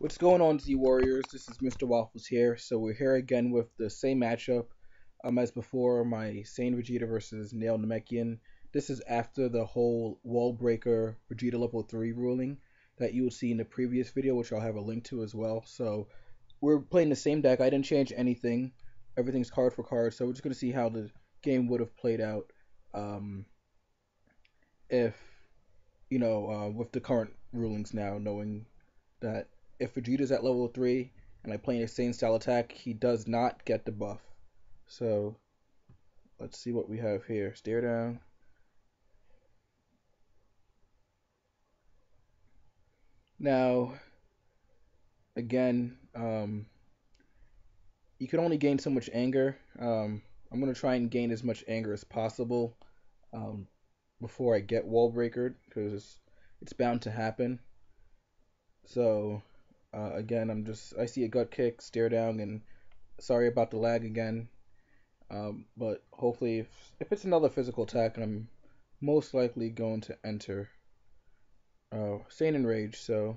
What's going on, Z Warriors? This is Mr. Waffles here. So we're here again with the same matchup as before, my Saiyan Vegeta versus Namekian. This is after the whole Wall Breaker Vegeta level 3 ruling that you will see in the previous video, which I'll have a link to as well. So we're playing the same deck. I didn't change anything. Everything's card for card. So we're just going to see how the game would have played out um, if, with the current rulings now, knowing that if Vegeta's at level 3 and I play a same style attack, he does not get the buff. So let's see what we have here. Stare down. Now, again, you can only gain so much anger. I'm going to try and gain as much anger as possible um, before I get wall breakered because it's bound to happen. So, again, I see a gut kick, stare down, and sorry about the lag again. But hopefully, if it's another physical attack, I'm most likely going to enter Saiyan Rage, so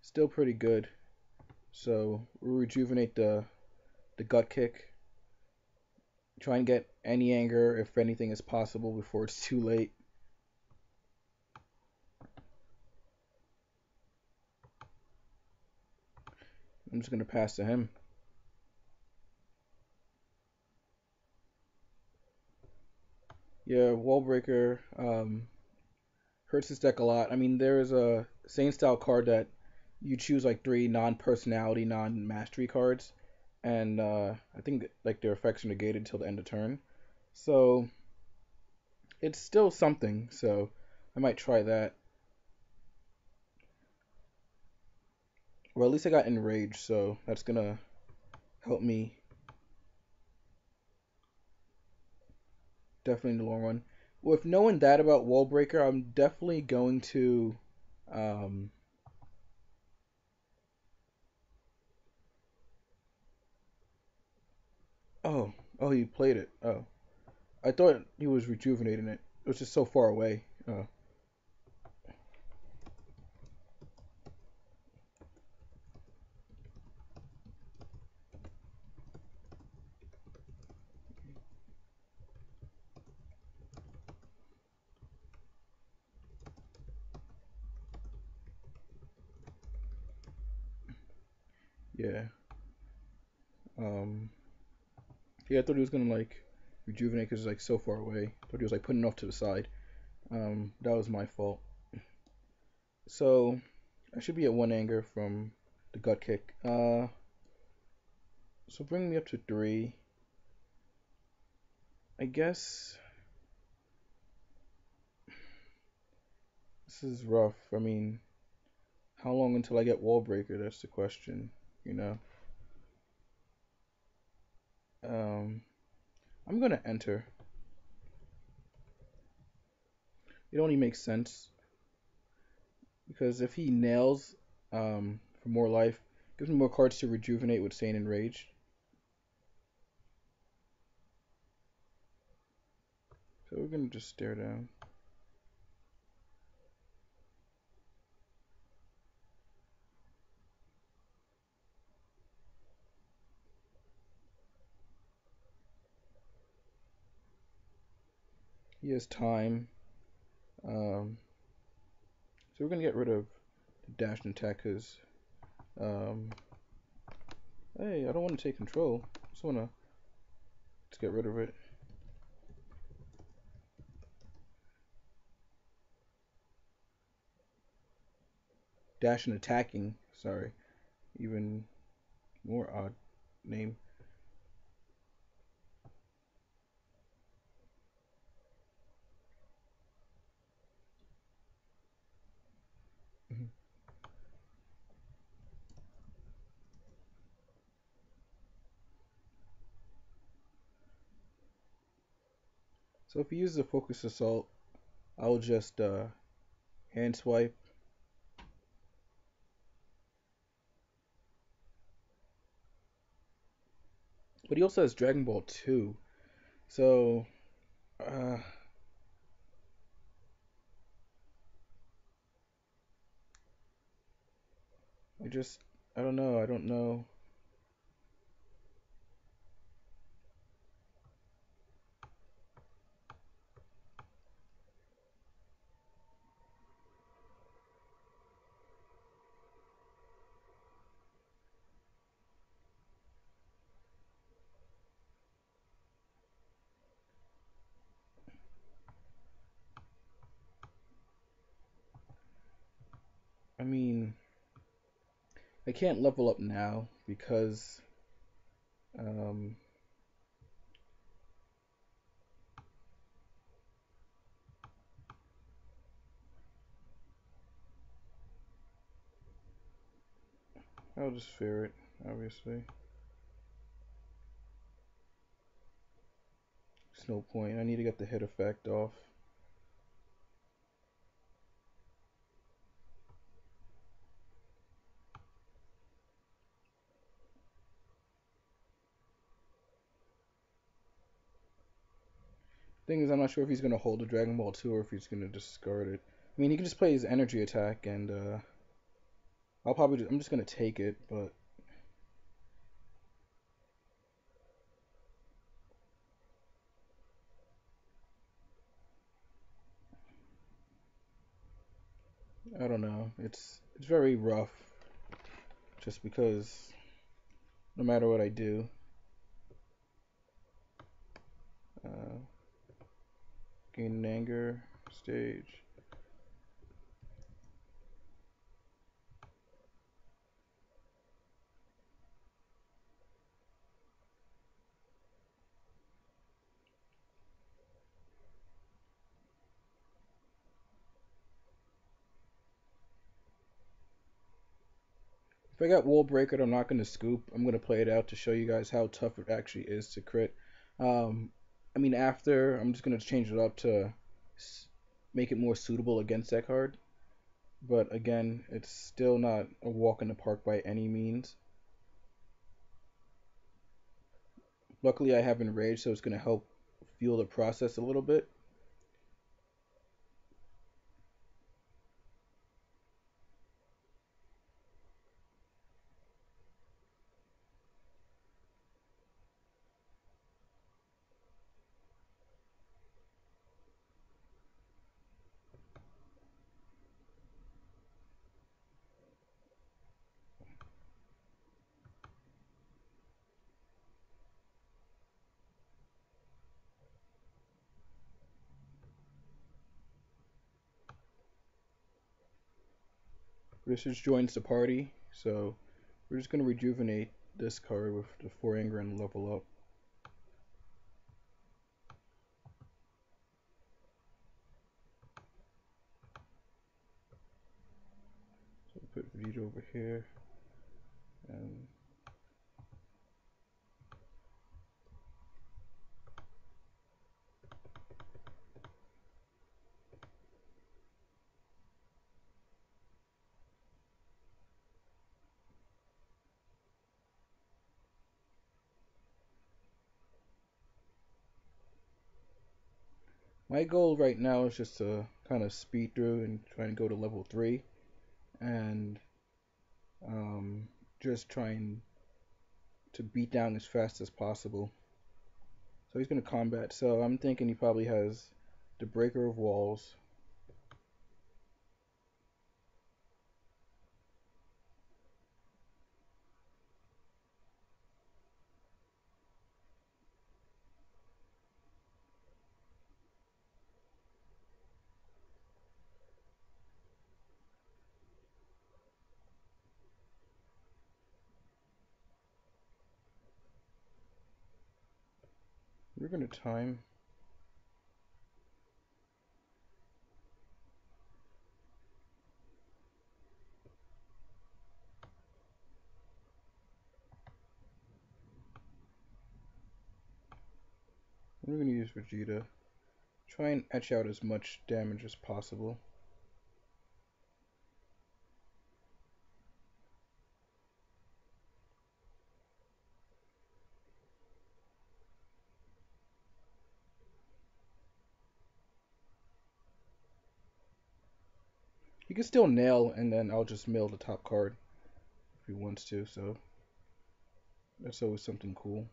still pretty good. So we'll rejuvenate the gut kick. Try and get any anger if anything is possible before it's too late. I'm just gonna pass to him. Yeah, Wallbreaker hurts his deck a lot. I mean, there is a Saiyan style card that you choose like three non-personality, non-mastery cards, and I think like their effects are negated until the end of turn. So it's still something. So I might try that. Well, at least I got enraged, so that's gonna help me definitely in the long run. With knowing that about Wallbreaker, I'm definitely going to. Um, oh, oh, he played it. Oh, I thought he was rejuvenating it. It was just so far away. Oh, yeah. Um, yeah, I thought he was gonna like rejuvenate because it's like so far away. I thought he was like putting it off to the side. That was my fault. So I should be at one anger from the gut kick. So bring me up to three. I guess this is rough. I mean, how long until I get Wallbreaker? That's the question. You know. Um, I'm gonna enter. It only makes sense because if he nails for more life, gives me more cards to rejuvenate with Sane and Rage. So we're gonna just stare down. He has time. Um, so we're gonna get rid of the dash and attack because um, hey, I don't want to take control. I just wanna just get rid of it. Dash and attacking. Sorry, even more odd name. So if he uses a focus assault, I'll just hand swipe. But he also has Dragon Ball 2. So uh, I just I don't know. I don't know. I mean, I can't level up now because um, I'll just fear it, obviously. There's no point. I need to get the hit effect off. Thing is, I'm not sure if he's gonna hold the Dragon Ball 2 or if he's gonna discard it. I mean, he can just play his energy attack, and I'm just gonna take it, but I don't know. It's very rough, just because no matter what I do, uh, gain an anger stage. If I got Wall Breaker, I'm not gonna scoop. I'm gonna play it out to show you guys how tough it actually is to crit. Um, I mean, after I'm just gonna change it up to make it more suitable against that card. But again, it's still not a walk in the park by any means. Luckily, I have Enrage, so it's going to help fuel the process a little bit. This just joins the party, so we're just going to rejuvenate this card with the 4 anger and level up. So put Vegeta over here, and my goal right now is just to kind of speed through and try and go to level 3, and um, just trying to beat down as fast as possible. So he's going to combat. So I'm thinking he probably has the Breaker of Walls. We're going to time. We're going to use Vegeta. Try and etch out as much damage as possible. You can still nail, and then I'll just mill the top card he wants to, so that's always something cool.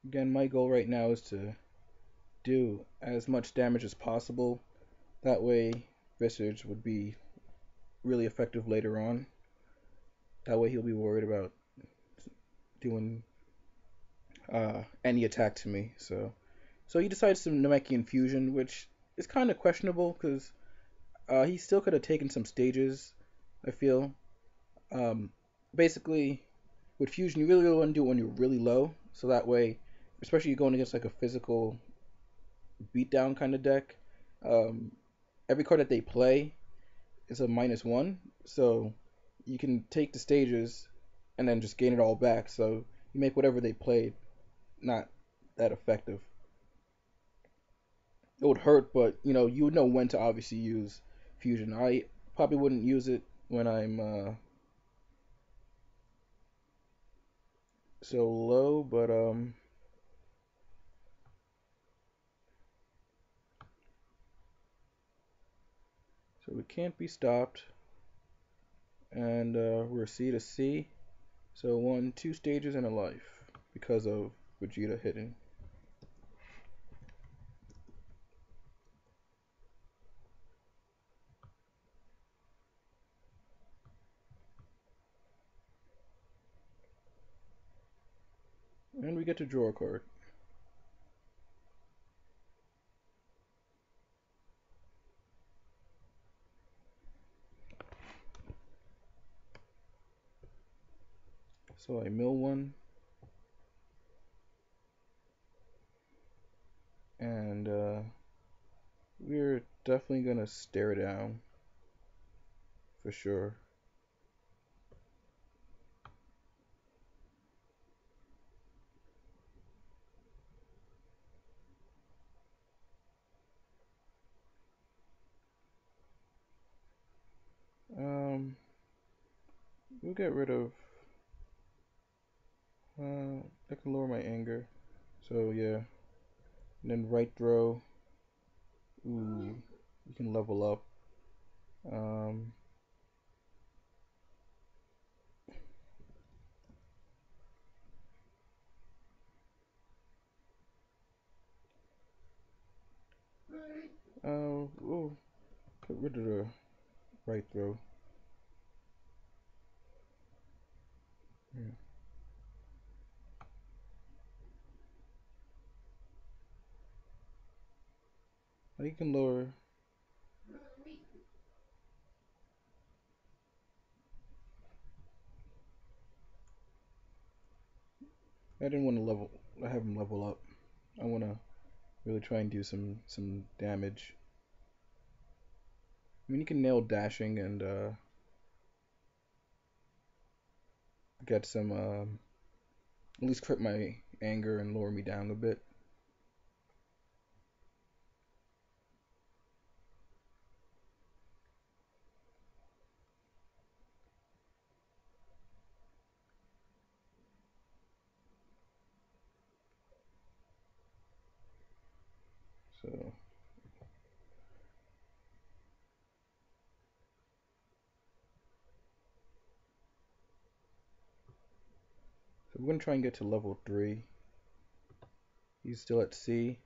Again, my goal right now is to do as much damage as possible. That way, Visage would be really effective later on. That way, he'll be worried about doing any attack to me. So he decides some Namekian fusion, which is kind of questionable because he still could have taken some stages. I feel. Um, Basically, with fusion, you really want to do it when you're really low, so that way, especially you're going against like a physical beatdown kind of deck. Um, every card that they play is a -1, so you can take the stages and then just gain it all back. So you make whatever they played not that effective. It would hurt, but you would know when to obviously use fusion. I probably wouldn't use it when I'm so low, but so we can't be stopped, and we're C to C. So won 2 stages and a life because of Vegeta hitting. And we get to draw a card. So I mill one, and we're definitely gonna stare down for sure. Um, we'll get rid of. I can lower my anger. So yeah, and then right throw. Ooh, you can level up. Um, ooh, get rid of the right throw. Yeah. You can lower. I didn't want to level. I have him level up. I want to really try and do some damage. I mean, you can nail dashing and get some at least crit my anger and lower me down a bit. So we're gonna try and get to level 3. He's still at C,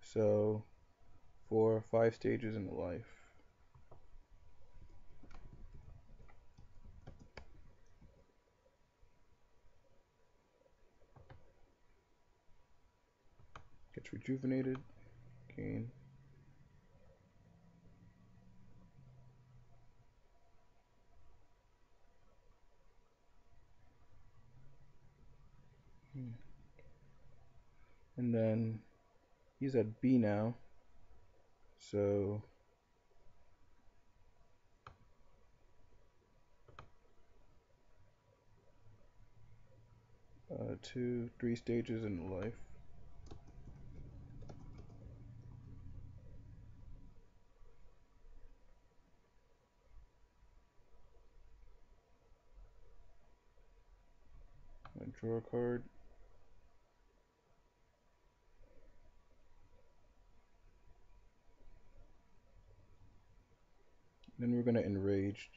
so 4 or 5 stages in the life. Gets rejuvenated, gain. And then he's at B now, so 2, 3 stages in the life. I draw a card. Then we're gonna enrage.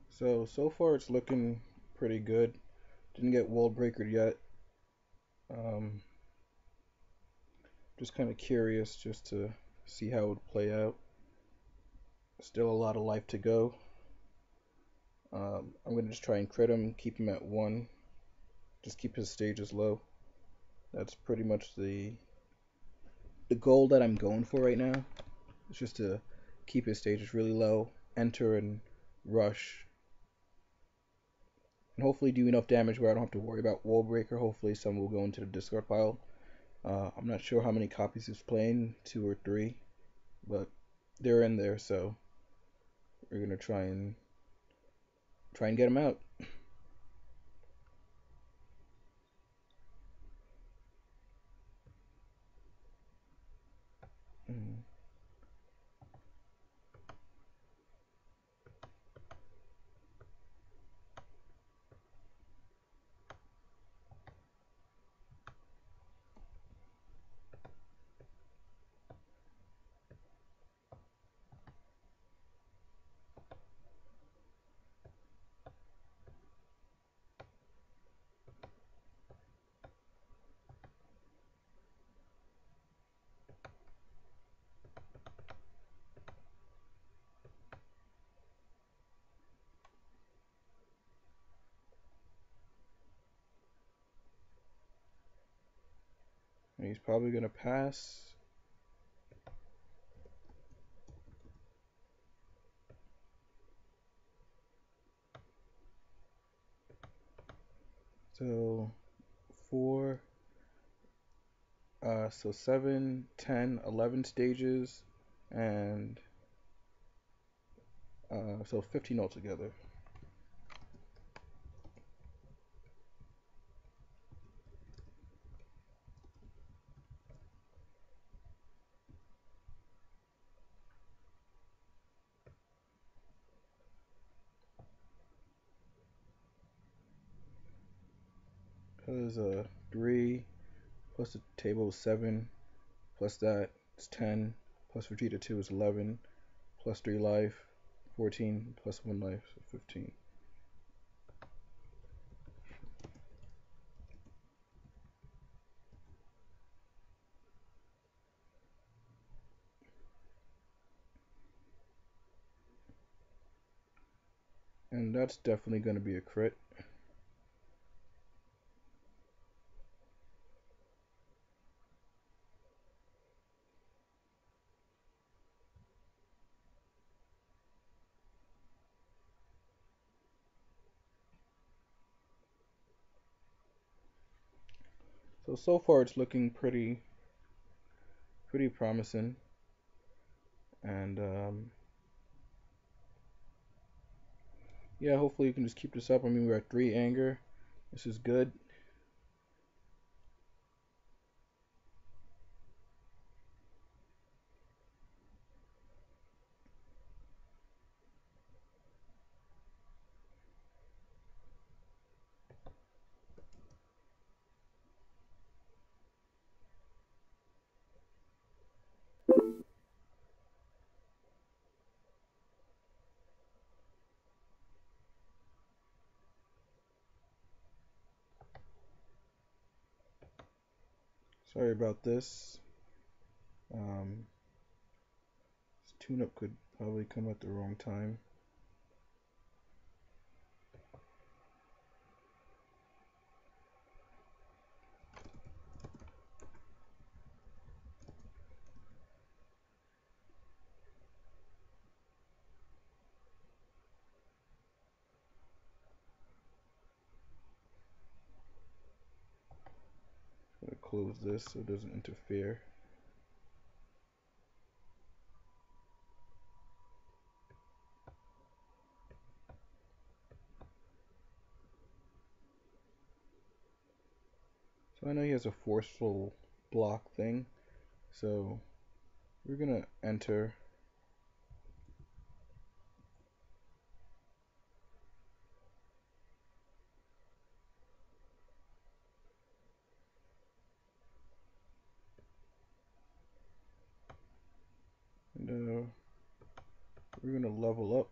So far it's looking pretty good. Didn't get wall breaker yet. Um, just kind of curious just to see how it would play out. Still a lot of life to go. I'm gonna just try and crit him, keep him at 1, just keep his stages low. That's pretty much the goal that I'm going for right now. It's just to keep his stages really low, enter and rush, and hopefully do enough damage where I don't have to worry about wall breaker. Hopefully some will go into the discard pile. I'm not sure how many copies he's playing, 2 or 3, but they're in there, so we're gonna try and get him out. Mm. And he's probably gonna pass. So 4, so 7, 10, 11 stages, and so 15 altogether. Because 3 plus the table is 7, plus that is 10, plus Vegeta 2 is 11, plus 3 life, 14, plus 1 life, so 15. And that's definitely going to be a crit. So far it's looking pretty promising. And yeah, hopefully you can just keep this up. I mean, we're at 3 anger. This is good. Sorry about this. Um, this tune-up could probably come at the wrong time. I'm gonna close this so it doesn't interfere. So I know he has a forceful block thing, so we're gonna enter. uh, we're gonna level up.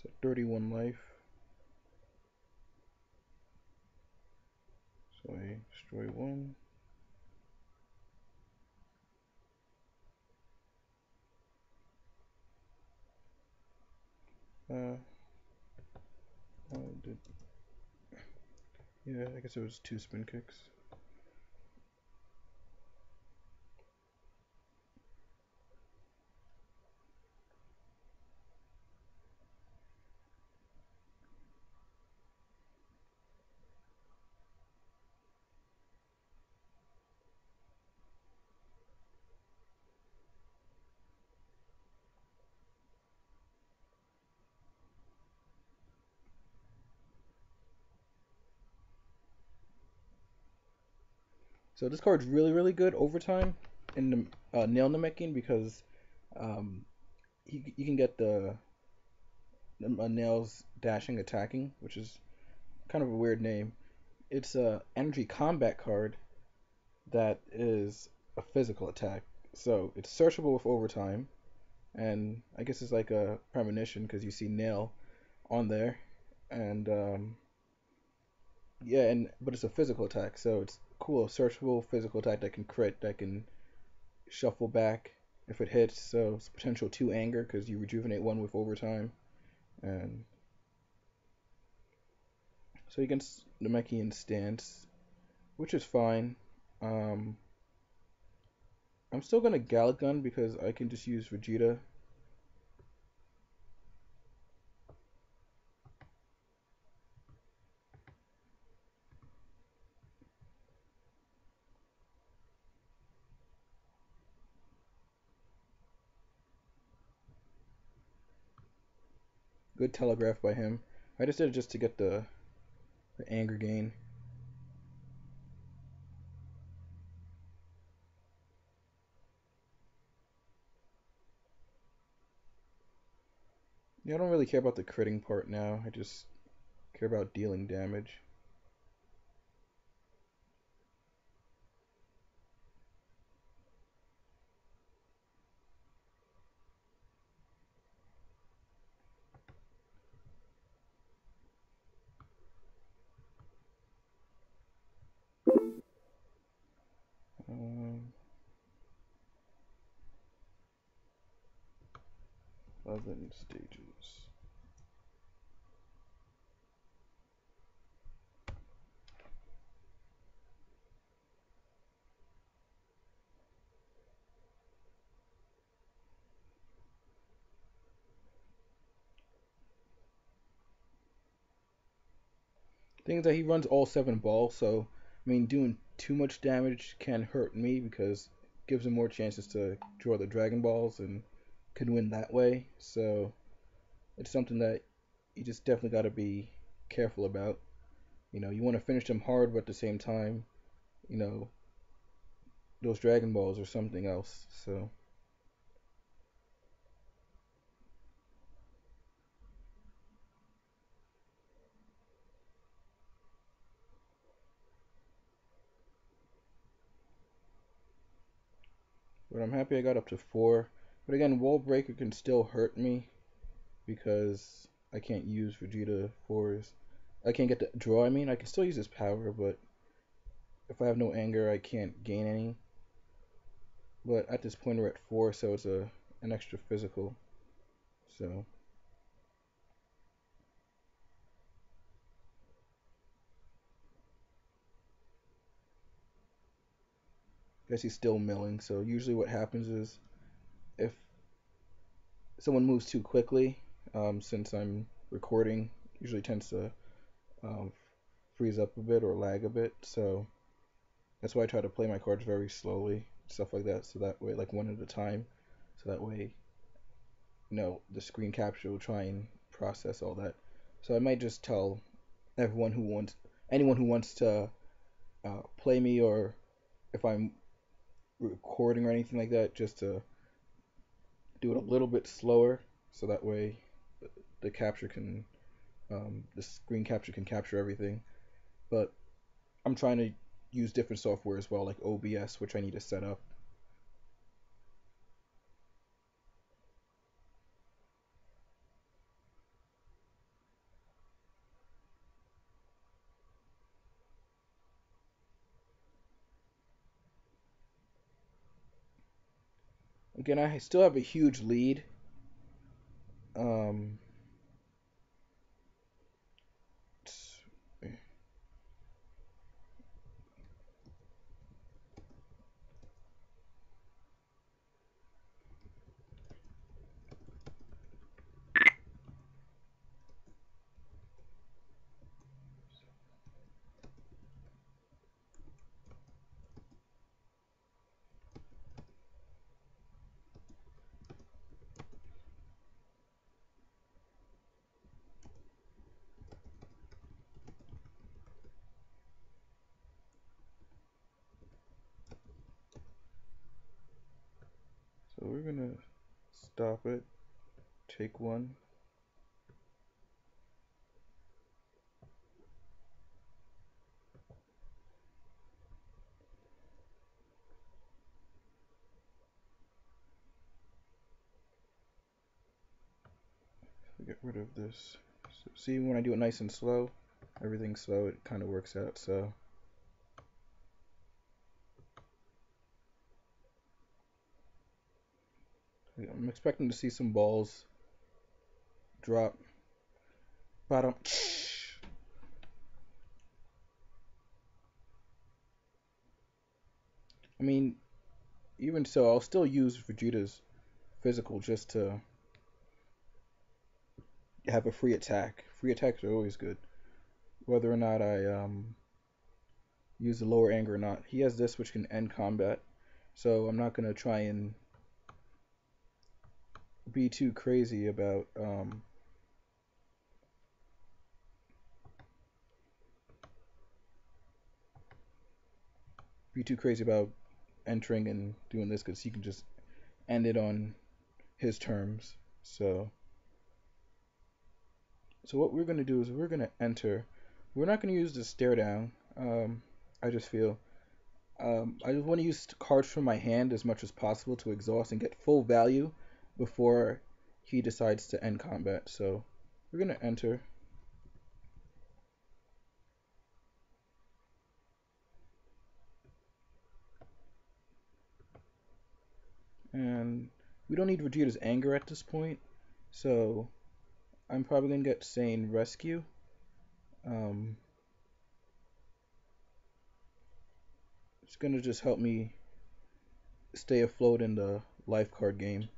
So 31 life. So I destroy one. Uh, did, yeah, I guess it was 2 spin kicks. So this card's really good overtime in the Nail Namekian because um, you can get the Nail's dashing attacking, which is kind of a weird name. It's a energy combat card that is a physical attack. So it's searchable with overtime, and I guess it's like a premonition because you see Nail on there, and yeah, and but it's a physical attack, so it's cool, a searchable physical attack that can crit, that can shuffle back if it hits. So it's potential 2 anger because you rejuvenate one with overtime, and so against Namekian stance, which is fine. Um, I'm still gonna Gallic Gun because I can just use Vegeta. Good telegraph by him. I just did it just to get the anger gain. Yeah, I don't really care about the critting part now. I just care about dealing damage. Um, 11 stages. Thing is that he runs all 7 balls, so I mean, doing too much damage can hurt me because it gives him more chances to draw the Dragon Balls and can win that way. So it's something that you just definitely got to be careful about. You want to finish them hard, but at the same time, you know, those Dragon Balls are something else. So but I'm happy I got up to 4. But again, Wall Breaker can still hurt me because I can't use Vegeta 4s. I can't get the draw. I mean, I can still use his power, but if I have no anger, I can't gain any. But at this point, we're at 4, so it's an extra physical. So I guess he's still milling. So usually, what happens is if someone moves too quickly, since I'm recording, usually tends to um, freeze up a bit or lag a bit. So that's why I try to play my cards very slowly, stuff like that. So that way, like one at a time. So that way, the screen capture will try and process all that. So I might just tell everyone who wants, anyone who wants to play me, or if I'm recording or anything like that, just to do it a little bit slower, so that way the capture can, the screen capture can capture everything. But I'm trying to use different software as well, like OBS, which I need to set up. Again, I still have a huge lead. Um, so we're gonna stop it. Take one. Get rid of this. So see, when I do it nice and slow, everything's slow, it kind of works out. So yeah, I'm expecting to see some balls drop. Bottom. I mean, even so, I'll still use Vegeta's physical just to have a free attack. Free attacks are always good, whether or not I use the lower anger or not. He has this, which can end combat, so I'm not gonna try and be too crazy about entering and doing this, because he can just end it on his terms. So what we're gonna do is we're gonna enter. We're not gonna use the stare down. I just feel I just want to use cards from my hand as much as possible to exhaust and get full value before he decides to end combat. So we're gonna enter, and we don't need Vegeta's anger at this point. So I'm probably gonna get Saiyan Rescue. Um, it's gonna just help me stay afloat in the life card game.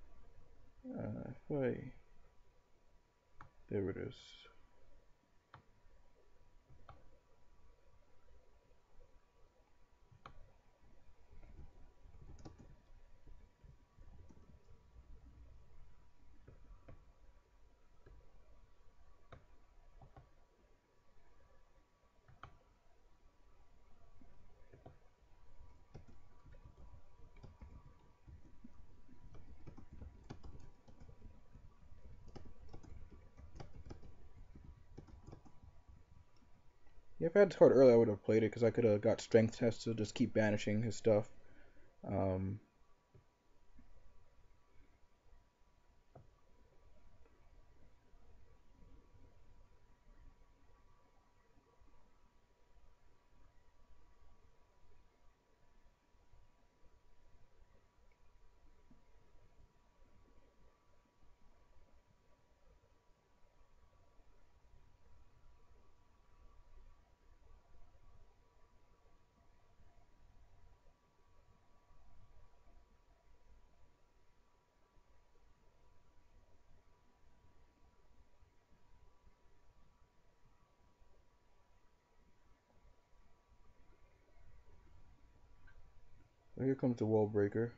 If I, there it is. Yeah, if I had this card earlier, I would have played it because I could have got strength test to just keep banishing his stuff. Um, so here comes the wall breaker.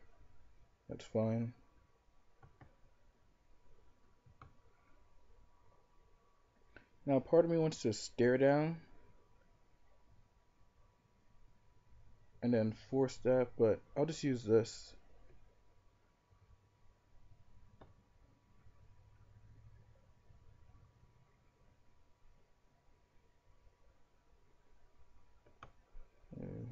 That's fine. Now, part of me wants to stare down and then force that, but I'll just use this. Uh,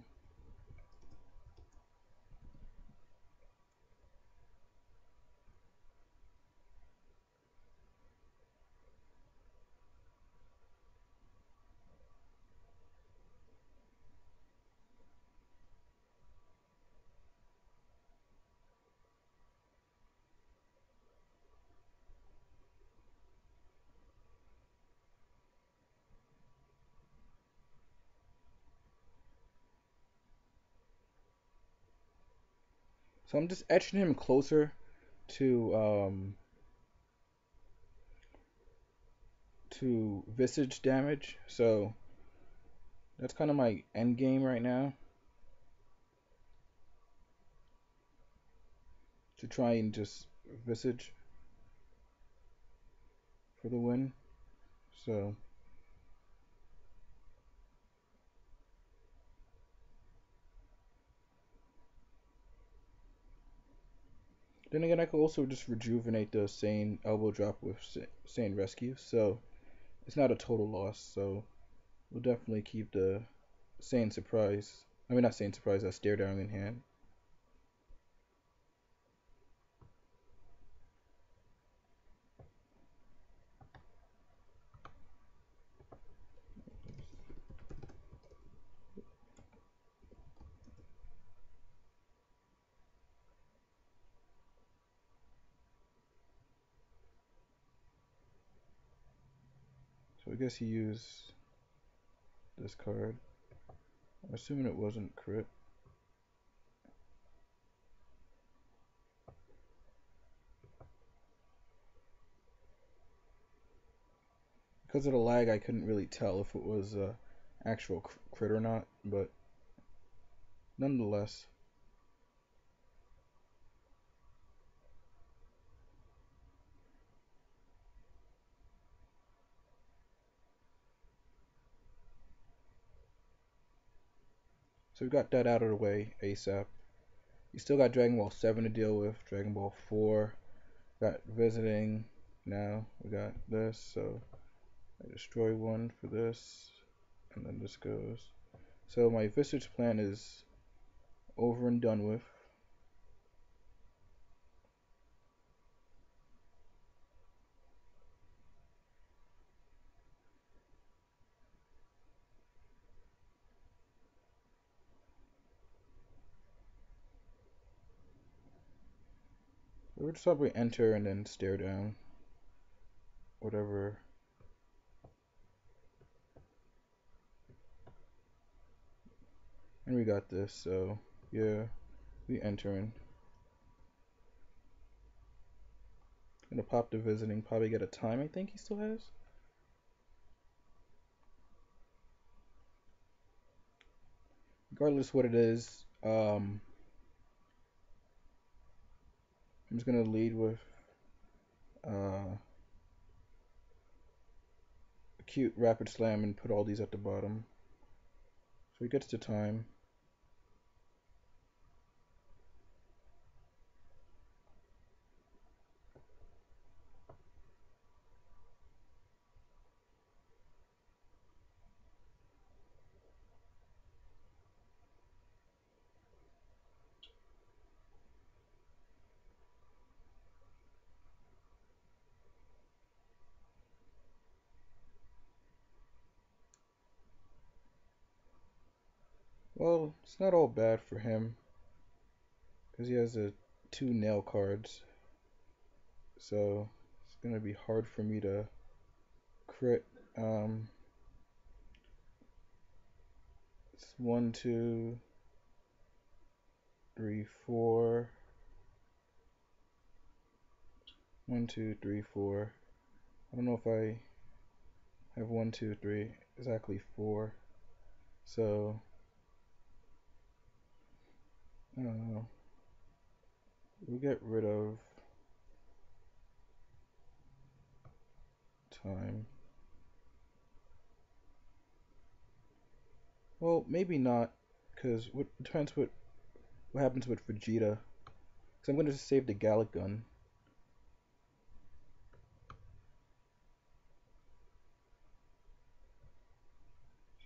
So I'm just etching him closer to visage damage. So that's kind of my end game right now, to try and just visage for the win. So then again, I could also just rejuvenate the Saiyan elbow drop with Saiyan rescue. So it's not a total loss. So we'll definitely keep the Saiyan surprise. I mean, not Saiyan surprise. That stare down in hand. So I guess he used this card. I'm assuming it wasn't crit. Because of the lag, I couldn't really tell if it was actual crit or not, but nonetheless. So we got that out of the way ASAP. You still got Dragon Ball 7 to deal with, Dragon Ball 4, got Visiting now, we got this, so I destroy one for this, and then this goes. So my Visage plan is over and done with. We'll just probably enter and then stare down, whatever. And we got this, so yeah, we entering. Gonna pop the Visiting, probably get a time I think he still has. Regardless what it is, I'm just gonna lead with uh, acute rapid slam and put all these at the bottom. So he gets the time. Well, it's not all bad for him because he has two nail cards, so it's gonna be hard for me to crit. Um, it's 1, 2, 3, 4. 1, 2, 3, 4. I don't know if I have 1, 2, 3, exactly 4. So I don't know. We'll get rid of time. Well, maybe not, because what depends what happens with Vegeta. Because I'm going to save the Gallic Gun.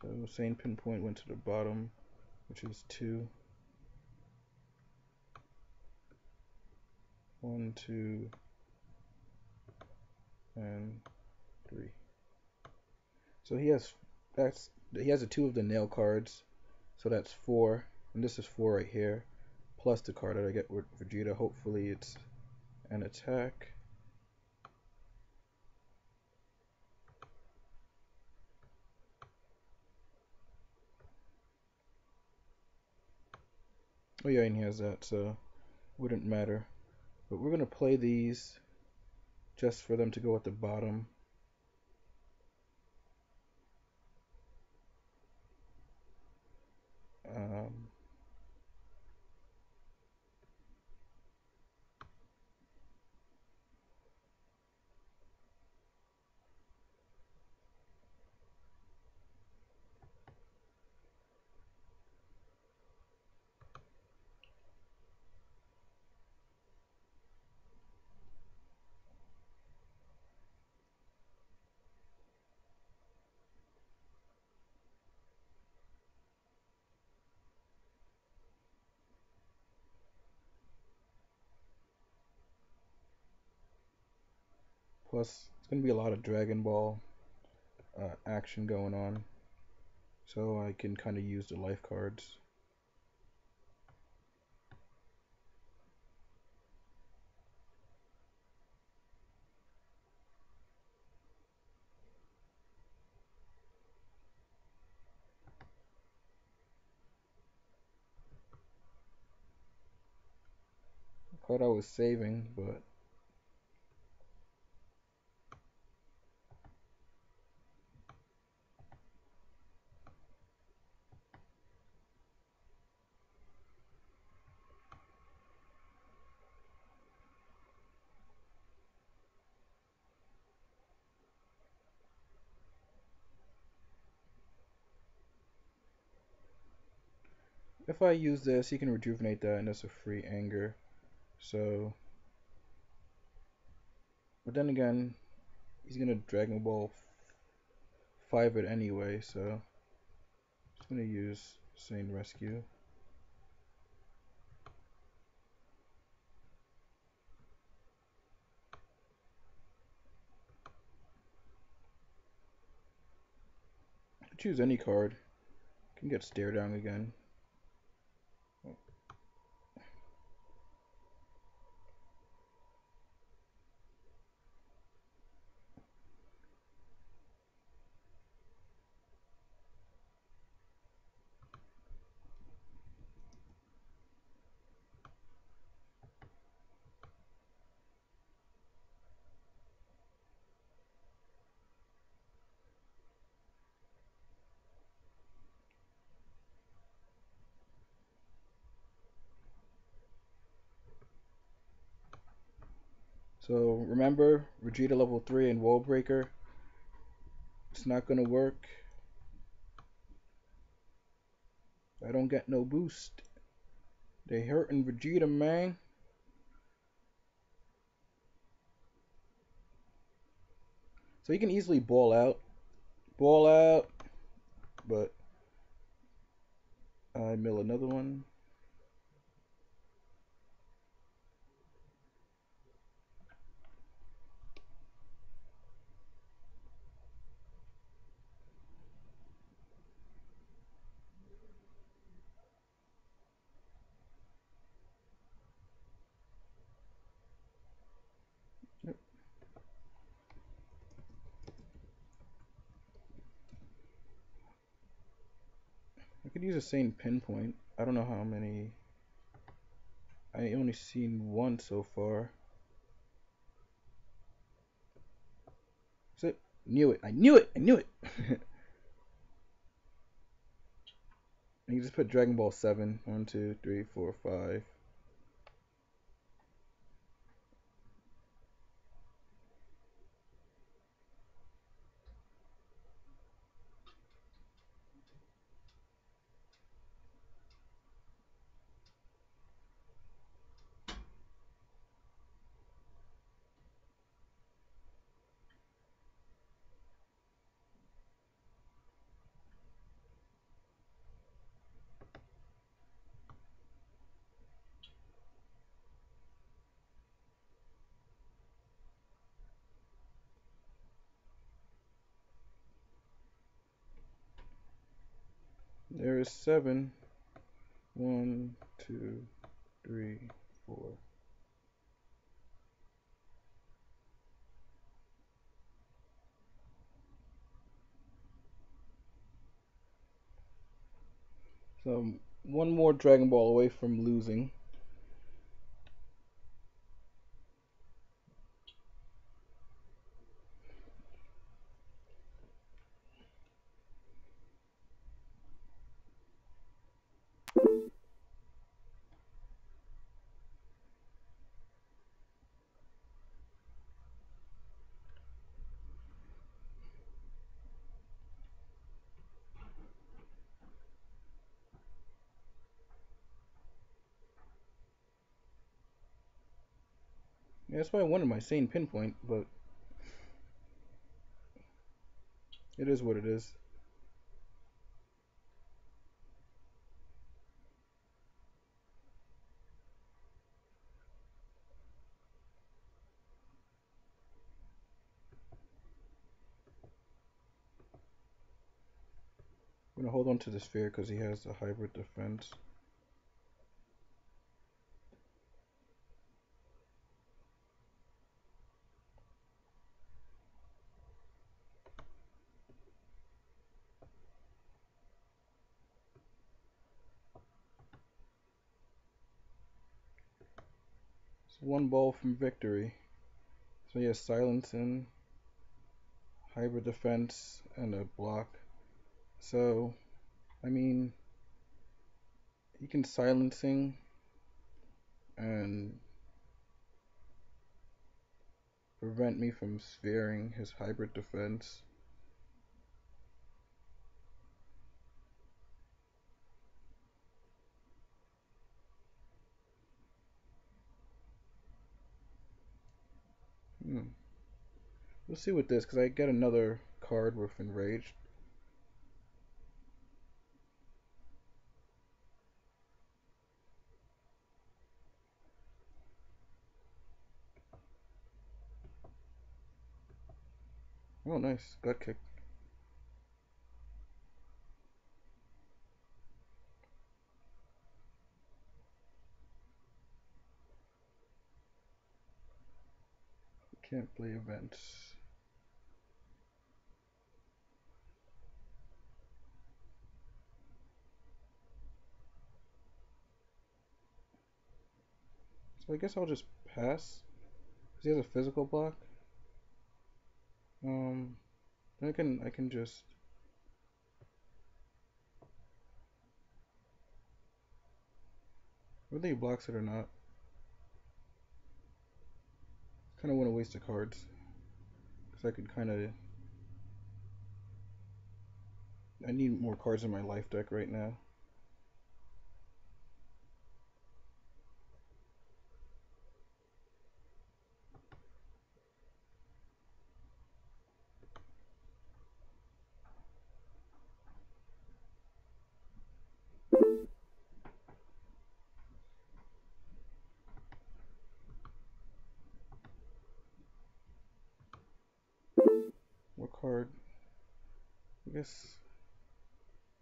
So Saiyan Pinpoint went to the bottom, which is 2. 1, 2, and 3. So he has a 2 of the nail cards, so that's 4, and this is 4 right here, plus the card that I get with Vegeta. Hopefully it's an attack. Oh yeah, and he has that, so wouldn't matter. But we're gonna play these just for them to go at the bottom. Um, Plus, it's gonna be a lot of Dragon Ball action going on, so I can kind of use the life cards. The card I was saving, but if I use this, he can rejuvenate that, and that's a free anger. So, but then again, he's gonna Dragon Ball 5 it anyway, so I'm just gonna use Saiyan Rescue. Choose any card. Can get Stare Down again. So remember, Vegeta level 3 and Wall Breaker. It's not gonna work. I don't get no boost. They hurting Vegeta, man. So you can easily ball out, but I mill another one. Yep. I could use a Saiyan Pinpoint. I don't know how many. I only seen one so far. Is it? Knew it. I knew it. I knew it. And you just put Dragon Ball 7. 1, 2, 3, 4, 5. There is 7. 1, 2, 3, 4. So I'm one more Dragon Ball away from losing. Yeah, that's why I wanted my Saiyan pinpoint, but it is what it is. I'm gonna hold on to the sphere because he has a hybrid defense. It's one ball from victory. So he has silencing, hybrid defense, and a block. So, I mean, he can silencing and prevent me from sphering his hybrid defense. Hmm. We'll see with this because I get another card with enraged. Oh, nice. Gut kick. Can't play events. So I guess I'll just pass. Because he has a physical block. Um, I can just. Whether he blocks it or not. Kind of want to waste the cards. Because I could kind of. I need more cards in my life deck right now. What card? I guess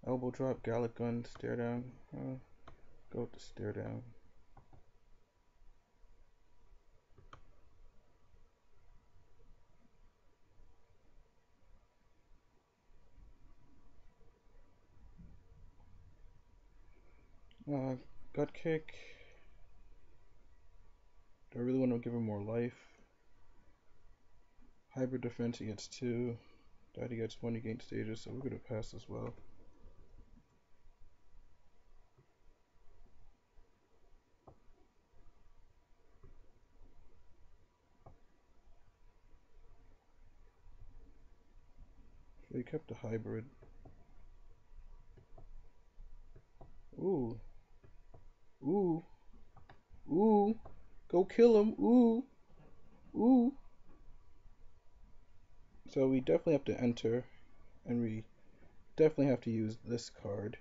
elbow drop, Gallic gun, stare down. Go with the stare down. Gut kick. Do I really want to give him more life? Hybrid defense, he gets 2. Daddy gets 1, he gains stages, so we're going to pass as well. So he kept the hybrid. Ooh. Ooh. Ooh. Go kill him. Ooh. Ooh. So we definitely have to enter, and we definitely have to use this card.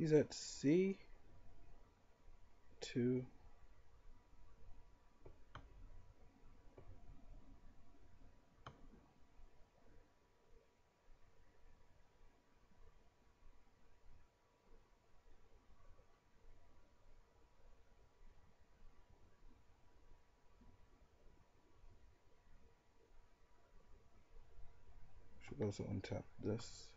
He's at C2. Should also untap this.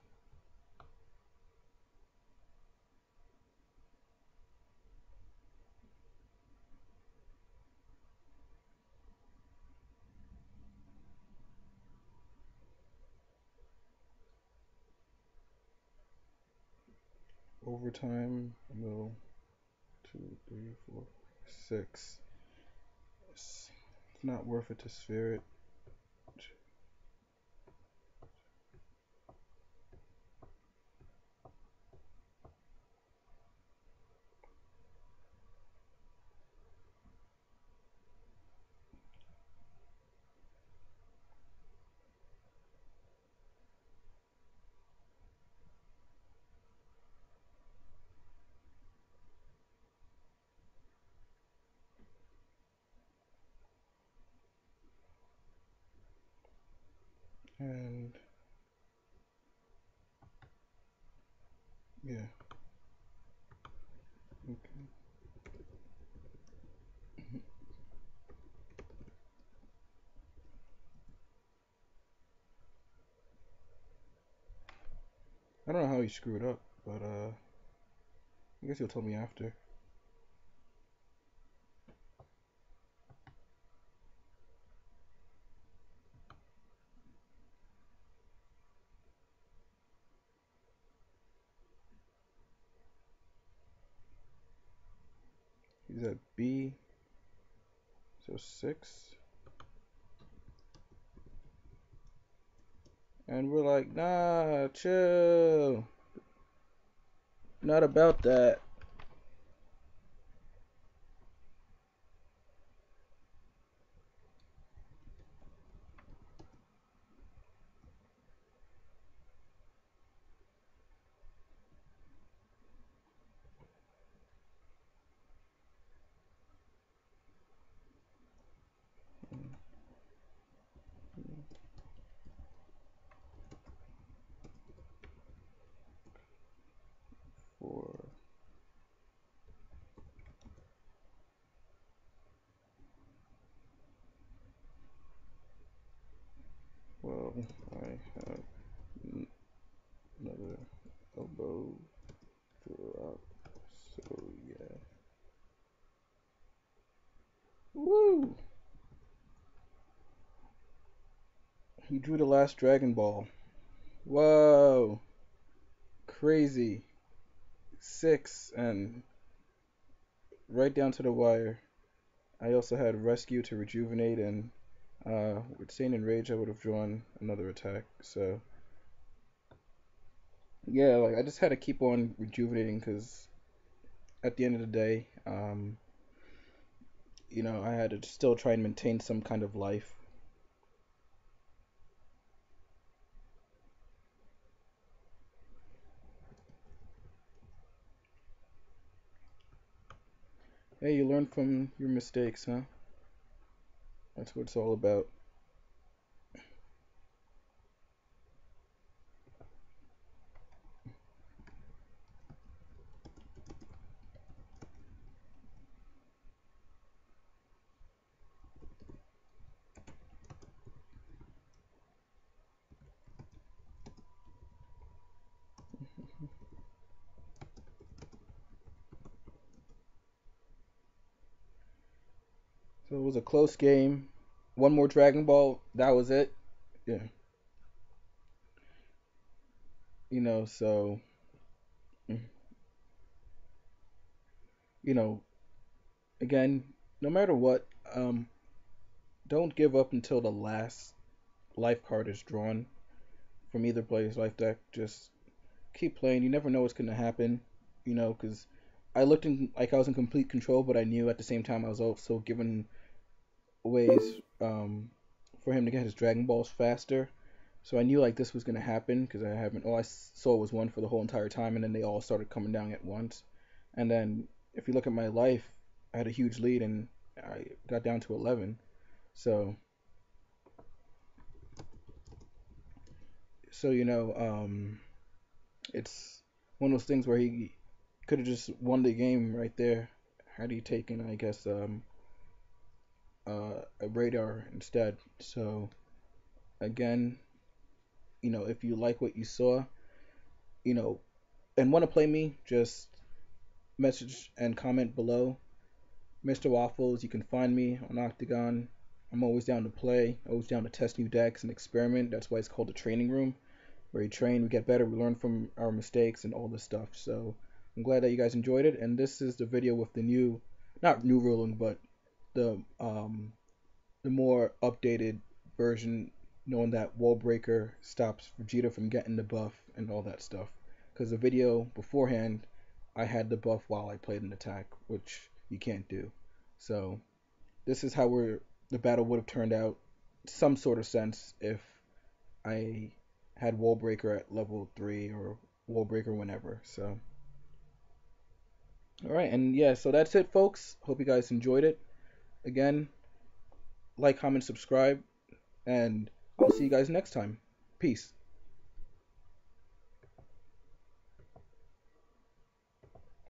Overtime, no. 2, 3, 4, 6. It's not worth it to sphere it. And yeah, okay. I don't know how he screwed up, but I guess he'll tell me after. He's at B, so 6. And we're like, nah, chill. Not about that. For well, I have another elbow drop. So yeah. Woo! He drew the last Dragon Ball. Whoa! Crazy. 6 and right down to the wire. I also had Rescue to rejuvenate, and with Saiyan Rage, I would have drawn another attack. So yeah, like I just had to keep on rejuvenating because at the end of the day, I had to still try and maintain some kind of life. Hey, you learn from your mistakes, huh? That's what it's all about. So it was a close game. One more Dragon Ball, that was it. Yeah, so mm, you know, again, no matter what, don't give up until the last life card is drawn from either player's life deck. Just keep playing. You never know what's gonna happen. Because I looked in like I was in complete control, but I knew at the same time I was also given ways for him to get his Dragon Balls faster. So I knew like this was gonna happen because I haven't. All I saw was one for the whole entire time, and then they all started coming down at once. And then if you look at my life, I had a huge lead, and I got down to 11. So it's one of those things where he could have just won the game right there had he taken, I guess, a radar instead. So again, if you like what you saw, you know, and want to play me, just message and comment below. Mr. Waffles, you can find me on Octagon. I'm always down to play, always down to test new decks and experiment. That's why it's called the training room, where we train, we get better, we learn from our mistakes and all this stuff. So I'm glad that you guys enjoyed it. And this is the video with the new, not new ruling, but the um the more updated version, knowing that Wall Breaker stops Vegeta from getting the buff and all that stuff. Because the video beforehand, I had the buff while I played an attack, which you can't do. So this is how the battle would have turned out, some sort of sense, if I had Wall Breaker at level 3 or Wall Breaker whenever. So all right, and yeah, so that's it, folks. Hope you guys enjoyed it. Again, like, comment, subscribe, and I'll see you guys next time. Peace.